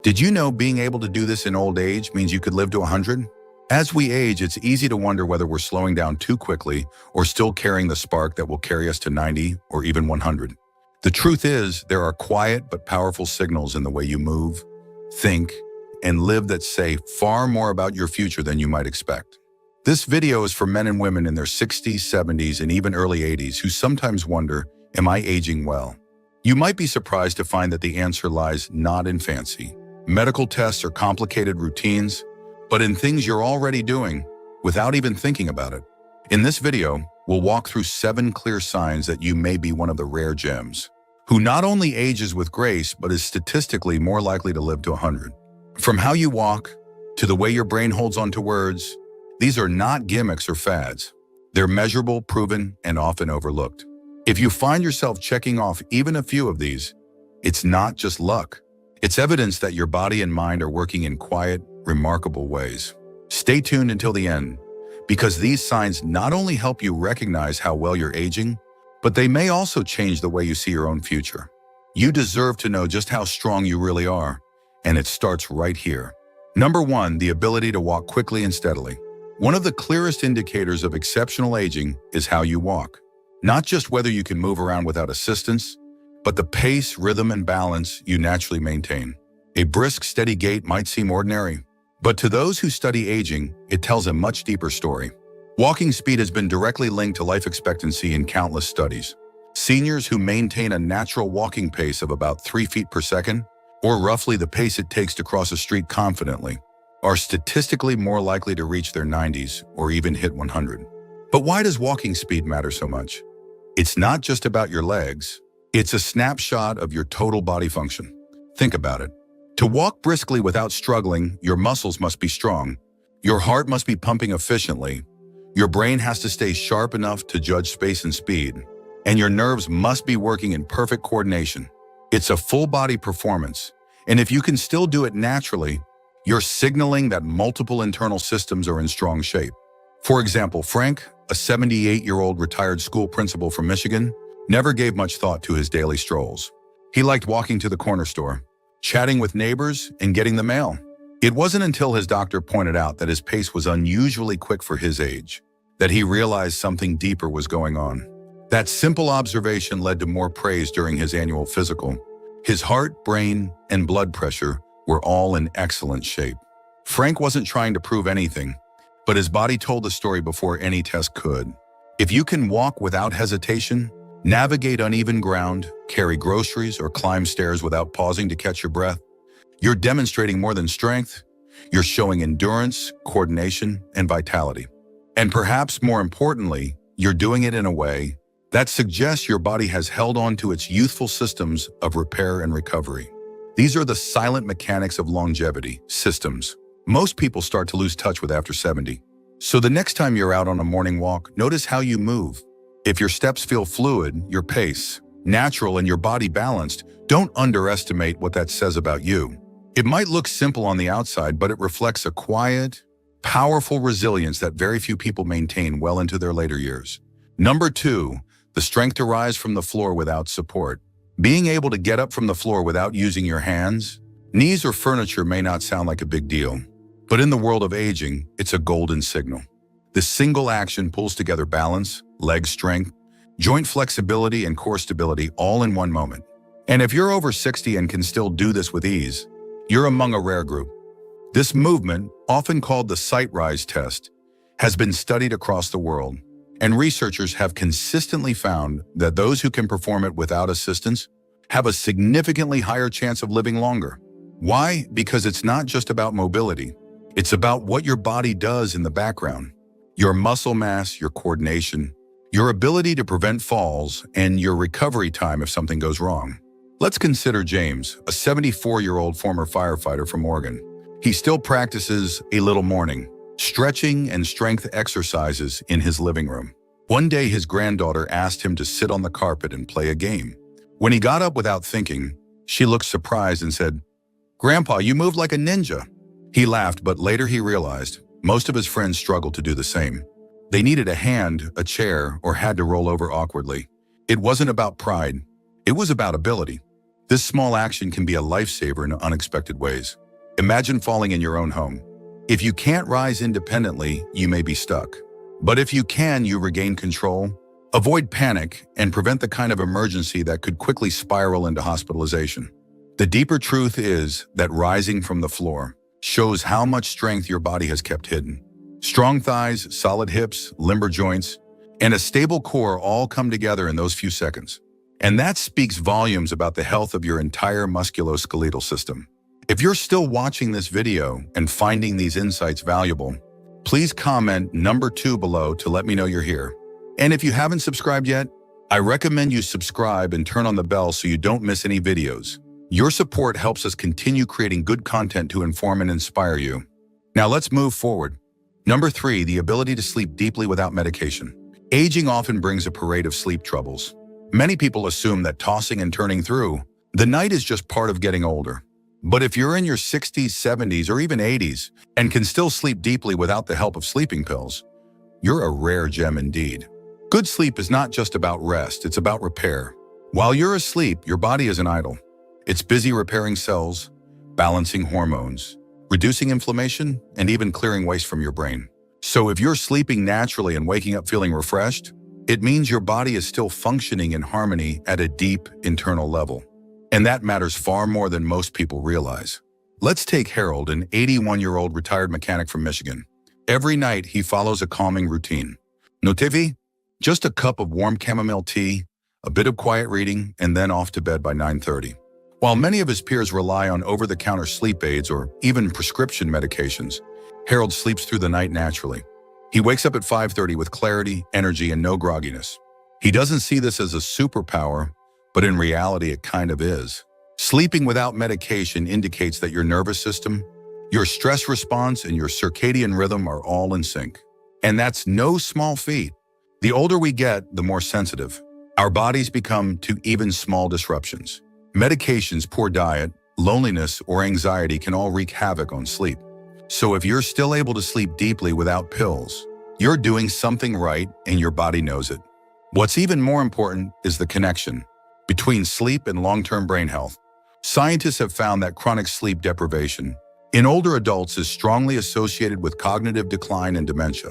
Did you know being able to do this in old age means you could live to 100? As we age, it's easy to wonder whether we're slowing down too quickly or still carrying the spark that will carry us to 90 or even 100. The truth is, there are quiet but powerful signals in the way you move, think, and live that say far more about your future than you might expect. This video is for men and women in their 60s, 70s, and even early 80s who sometimes wonder, am I aging well? You might be surprised to find that the answer lies not in fancy medical tests or complicated routines, but in things you're already doing without even thinking about it. In this video, we'll walk through 7 clear signs that you may be one of the rare gems, who not only ages with grace, but is statistically more likely to live to 100. From how you walk, to the way your brain holds onto words, these are not gimmicks or fads. They're measurable, proven, and often overlooked. If you find yourself checking off even a few of these, it's not just luck. It's evidence that your body and mind are working in quiet, remarkable ways. Stay tuned until the end, because these signs not only help you recognize how well you're aging, but they may also change the way you see your own future. You deserve to know just how strong you really are, and it starts right here. Number 1, the ability to walk quickly and steadily. One of the clearest indicators of exceptional aging is how you walk. Not just whether you can move around without assistance, but the pace, rhythm, and balance you naturally maintain. A brisk, steady gait might seem ordinary, but to those who study aging, it tells a much deeper story. Walking speed has been directly linked to life expectancy in countless studies. Seniors who maintain a natural walking pace of about 3 feet per second, or roughly the pace it takes to cross a street confidently, are statistically more likely to reach their 90s or even hit 100. But why does walking speed matter so much? It's not just about your legs. It's a snapshot of your total body function. Think about it. To walk briskly without struggling, your muscles must be strong. Your heart must be pumping efficiently. Your brain has to stay sharp enough to judge space and speed. And your nerves must be working in perfect coordination. It's a full-body performance. And if you can still do it naturally, you're signaling that multiple internal systems are in strong shape. For example, Frank, a 78-year-old retired school principal from Michigan, never gave much thought to his daily strolls. He liked walking to the corner store, chatting with neighbors, and getting the mail. It wasn't until his doctor pointed out that his pace was unusually quick for his age that he realized something deeper was going on. That simple observation led to more praise during his annual physical. His heart, brain, and blood pressure were all in excellent shape. Frank wasn't trying to prove anything, but his body told the story before any test could. If you can walk without hesitation, navigate uneven ground, carry groceries, or climb stairs without pausing to catch your breath, you're demonstrating more than strength. You're showing endurance, coordination, and vitality. And perhaps more importantly, you're doing it in a way that suggests your body has held on to its youthful systems of repair and recovery. These are the silent mechanics of longevity, systems most people start to lose touch with after 70. So the next time you're out on a morning walk, notice how you move. If your steps feel fluid, your pace natural, and your body balanced, don't underestimate what that says about you. It might look simple on the outside, but it reflects a quiet, powerful resilience that very few people maintain well into their later years. Number 2, the strength to rise from the floor without support. Being able to get up from the floor without using your hands, knees, or furniture may not sound like a big deal, but in the world of aging, it's a golden signal. This single action pulls together balance, leg strength, joint flexibility, and core stability all in one moment. And if you're over 60 and can still do this with ease, you're among a rare group. This movement, often called the sight rise test, has been studied across the world, and researchers have consistently found that those who can perform it without assistance have a significantly higher chance of living longer. Why? Because it's not just about mobility. It's about what your body does in the background. Your muscle mass, your coordination, your ability to prevent falls, and your recovery time if something goes wrong. Let's consider James, a 74-year-old former firefighter from Oregon. He still practices a little morning, stretching and strength exercises in his living room. One day, his granddaughter asked him to sit on the carpet and play a game. When he got up without thinking, she looked surprised and said, "Grandpa, you moved like a ninja." He laughed, but later he realized most of his friends struggled to do the same. They needed a hand, a chair, or had to roll over awkwardly. It wasn't about pride. It was about ability. This small action can be a lifesaver in unexpected ways. Imagine falling in your own home. If you can't rise independently, you may be stuck. But if you can, you regain control, avoid panic, and prevent the kind of emergency that could quickly spiral into hospitalization. The deeper truth is that rising from the floor shows how much strength your body has kept hidden. Strong thighs, solid hips, limber joints, and a stable core all come together in those few seconds. And that speaks volumes about the health of your entire musculoskeletal system. If you're still watching this video and finding these insights valuable, please comment number 2 below to let me know you're here. And if you haven't subscribed yet, I recommend you subscribe and turn on the bell so you don't miss any videos. Your support helps us continue creating good content to inform and inspire you. Now let's move forward. Number 3, the ability to sleep deeply without medication. Aging often brings a parade of sleep troubles. Many people assume that tossing and turning through the night is just part of getting older. But if you're in your 60s, 70s, or even 80s and can still sleep deeply without the help of sleeping pills, you're a rare gem indeed. Good sleep is not just about rest, it's about repair. While you're asleep, your body isn't idle. It's busy repairing cells, balancing hormones, reducing inflammation, and even clearing waste from your brain. So if you're sleeping naturally and waking up feeling refreshed, it means your body is still functioning in harmony at a deep internal level. And that matters far more than most people realize. Let's take Harold, an 81-year-old retired mechanic from Michigan. Every night, he follows a calming routine. No TV, just a cup of warm chamomile tea, a bit of quiet reading, and then off to bed by 9:30. While many of his peers rely on over-the-counter sleep aids or even prescription medications, Harold sleeps through the night naturally. He wakes up at 5:30 with clarity, energy, and no grogginess. He doesn't see this as a superpower, but in reality, it kind of is. Sleeping without medication indicates that your nervous system, your stress response, and your circadian rhythm are all in sync. And that's no small feat. The older we get, the more sensitive our bodies become to even small disruptions. Medications, poor diet, loneliness, or anxiety can all wreak havoc on sleep. So if you're still able to sleep deeply without pills, you're doing something right and your body knows it. What's even more important is the connection between sleep and long-term brain health. Scientists have found that chronic sleep deprivation in older adults is strongly associated with cognitive decline and dementia.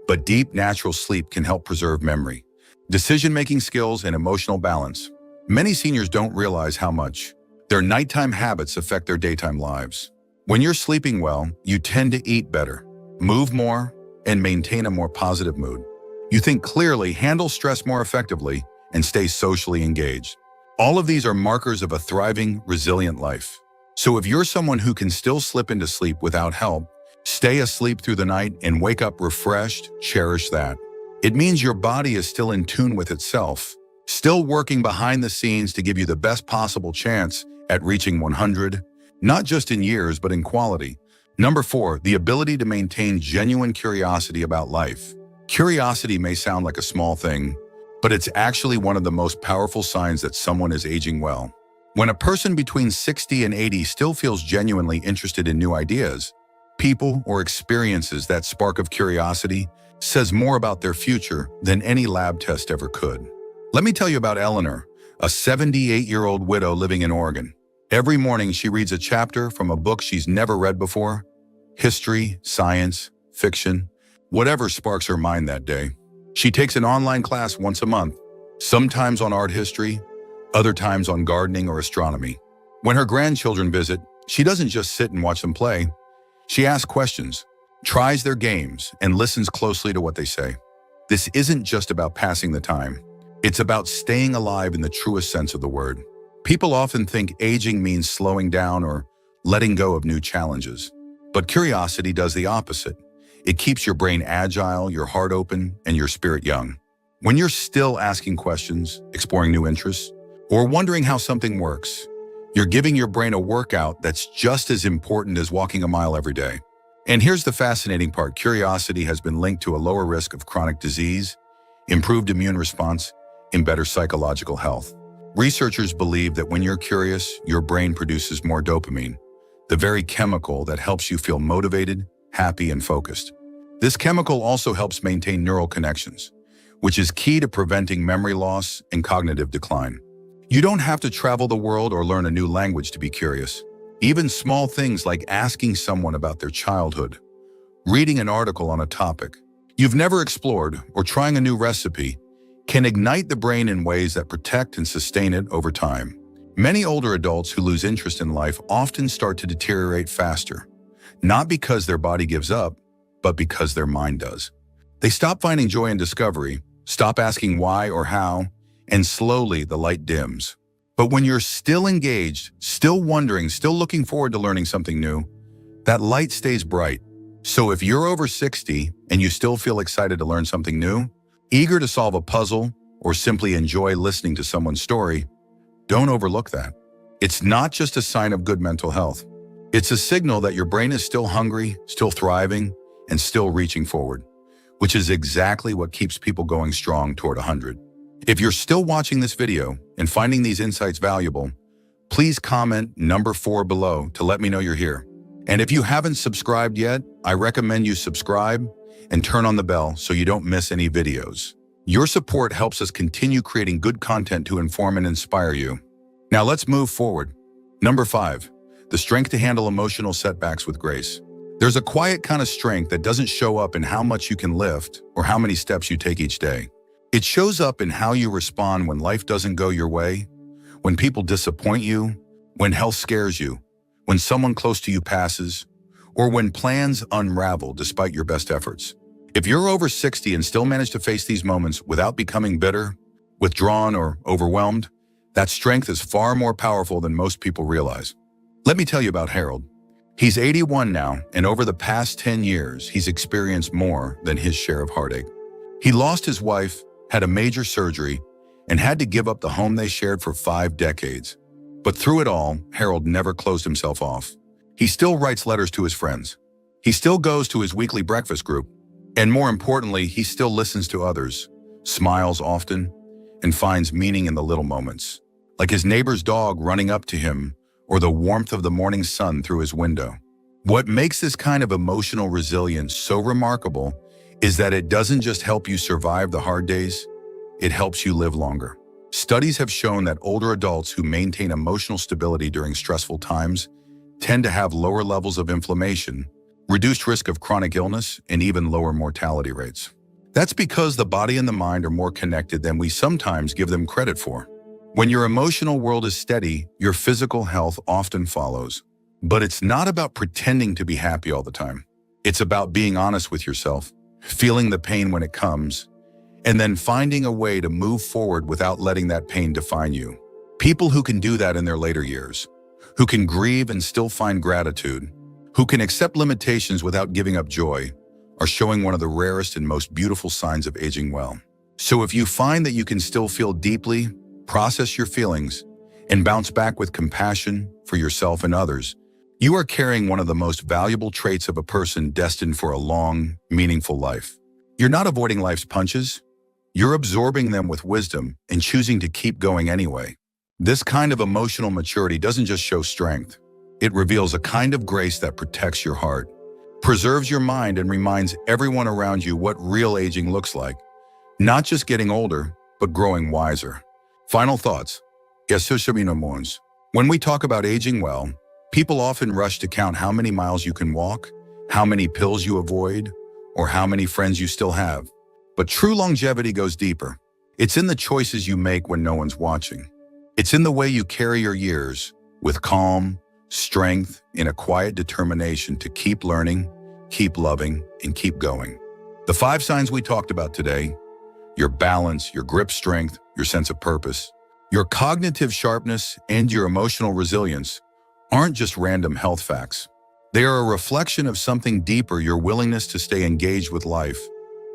But deep, natural sleep can help preserve memory, decision-making skills, and emotional balance. Many seniors don't realize how much their nighttime habits affect their daytime lives. When you're sleeping well, you tend to eat better, move more, and maintain a more positive mood. You think clearly, handle stress more effectively, and stay socially engaged. All of these are markers of a thriving, resilient life. So if you're someone who can still slip into sleep without help, stay asleep through the night, and wake up refreshed, cherish that. It means your body is still in tune with itself, still working behind the scenes to give you the best possible chance at reaching 100, not just in years, but in quality. Number 4, the ability to maintain genuine curiosity about life. Curiosity may sound like a small thing, but it's actually one of the most powerful signs that someone is aging well. When a person between 60 and 80 still feels genuinely interested in new ideas, people, or experiences, that spark of curiosity says more about their future than any lab test ever could. Let me tell you about Eleanor, a 78-year-old widow living in Oregon. Every morning, she reads a chapter from a book she's never read before. History, science, fiction, whatever sparks her mind that day. She takes an online class once a month, sometimes on art history, other times on gardening or astronomy. When her grandchildren visit, she doesn't just sit and watch them play. She asks questions, tries their games, and listens closely to what they say. This isn't just about passing the time. It's about staying alive in the truest sense of the word. People often think aging means slowing down or letting go of new challenges. But curiosity does the opposite. It keeps your brain agile, your heart open, and your spirit young. When you're still asking questions, exploring new interests, or wondering how something works, you're giving your brain a workout that's just as important as walking a mile every day. And here's the fascinating part. Curiosity has been linked to a lower risk of chronic disease, improved immune response, and better psychological health. Researchers believe that when you're curious, your brain produces more dopamine, the very chemical that helps you feel motivated, happy, and focused. This chemical also helps maintain neural connections, which is key to preventing memory loss and cognitive decline. You don't have to travel the world or learn a new language to be curious. Even small things like asking someone about their childhood, reading an article on a topic you've never explored, or trying a new recipe can ignite the brain in ways that protect and sustain it over time. Many older adults who lose interest in life often start to deteriorate faster, not because their body gives up, but because their mind does. They stop finding joy in discovery, stop asking why or how, and slowly the light dims. But when you're still engaged, still wondering, still looking forward to learning something new, that light stays bright. So if you're over 60 and you still feel excited to learn something new, eager to solve a puzzle, or simply enjoy listening to someone's story, don't overlook that. It's not just a sign of good mental health. It's a signal that your brain is still hungry, still thriving, and still reaching forward, which is exactly what keeps people going strong toward 100. If you're still watching this video and finding these insights valuable, please comment number 4 below to let me know you're here. And if you haven't subscribed yet, I recommend you subscribe and turn on the bell so you don't miss any videos. Your support helps us continue creating good content to inform and inspire you. Now let's move forward. Number 5, the strength to handle emotional setbacks with grace. There's a quiet kind of strength that doesn't show up in how much you can lift or how many steps you take each day. It shows up in how you respond when life doesn't go your way, when people disappoint you, when health scares you, when someone close to you passes, or when plans unravel despite your best efforts. If you're over 60 and still manage to face these moments without becoming bitter, withdrawn, or overwhelmed, that strength is far more powerful than most people realize. Let me tell you about Harold. He's 81 now, and over the past 10 years, he's experienced more than his share of heartache. He lost his wife, had a major surgery, and had to give up the home they shared for 5 decades. But through it all, Harold never closed himself off. He still writes letters to his friends. He still goes to his weekly breakfast group. And more importantly, he still listens to others, smiles often, and finds meaning in the little moments, like his neighbor's dog running up to him or the warmth of the morning sun through his window. What makes this kind of emotional resilience so remarkable is that it doesn't just help you survive the hard days, it helps you live longer. Studies have shown that older adults who maintain emotional stability during stressful times tend to have lower levels of inflammation, reduced risk of chronic illness, and even lower mortality rates. That's because the body and the mind are more connected than we sometimes give them credit for. When your emotional world is steady, your physical health often follows. But it's not about pretending to be happy all the time. It's about being honest with yourself, feeling the pain when it comes, and then finding a way to move forward without letting that pain define you. People who can do that in their later years, who can grieve and still find gratitude, who can accept limitations without giving up joy, are showing one of the rarest and most beautiful signs of aging well. So if you find that you can still feel deeply, process your feelings, and bounce back with compassion for yourself and others, you are carrying one of the most valuable traits of a person destined for a long, meaningful life. You're not avoiding life's punches. You're absorbing them with wisdom and choosing to keep going anyway. This kind of emotional maturity doesn't just show strength. It reveals a kind of grace that protects your heart, preserves your mind, and reminds everyone around you what real aging looks like. Not just getting older, but growing wiser. Final thoughts. When we talk about aging well, people often rush to count how many miles you can walk, how many pills you avoid, or how many friends you still have. But true longevity goes deeper. It's in the choices you make when no one's watching. It's in the way you carry your years, with calm, strength, and a quiet determination to keep learning, keep loving, and keep going. The 5 signs we talked about today, your balance, your grip strength, your sense of purpose, your cognitive sharpness, and your emotional resilience, aren't just random health facts. They are a reflection of something deeper: your willingness to stay engaged with life,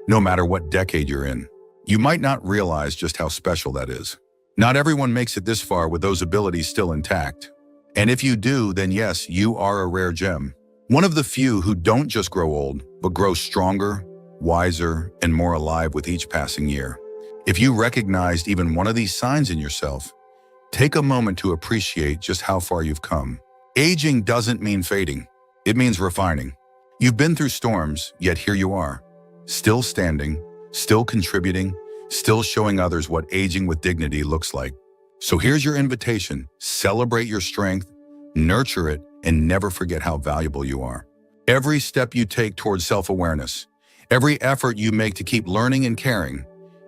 no matter what decade you're in. You might not realize just how special that is. Not everyone makes it this far with those abilities still intact. And if you do, then yes, you are a rare gem. One of the few who don't just grow old, but grow stronger, wiser, and more alive with each passing year. If you recognized even one of these signs in yourself, take a moment to appreciate just how far you've come. Aging doesn't mean fading. It means refining. You've been through storms, yet here you are. Still standing, still contributing, still showing others what aging with dignity looks like. So here's your invitation. Celebrate your strength, nurture it, and never forget how valuable you are. Every step you take towards self-awareness, every effort you make to keep learning and caring,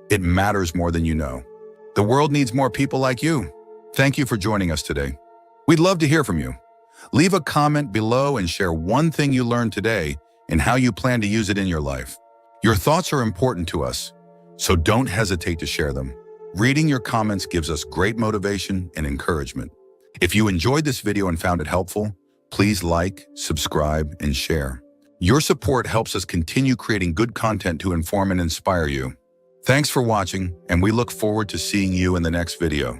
it matters more than you know. The world needs more people like you. Thank you for joining us today. We'd love to hear from you. Leave a comment below and share one thing you learned today and how you plan to use it in your life. Your thoughts are important to us, so don't hesitate to share them. Reading your comments gives us great motivation and encouragement. If you enjoyed this video and found it helpful, please like, subscribe, and share. Your support helps us continue creating good content to inform and inspire you. Thanks for watching, and we look forward to seeing you in the next video.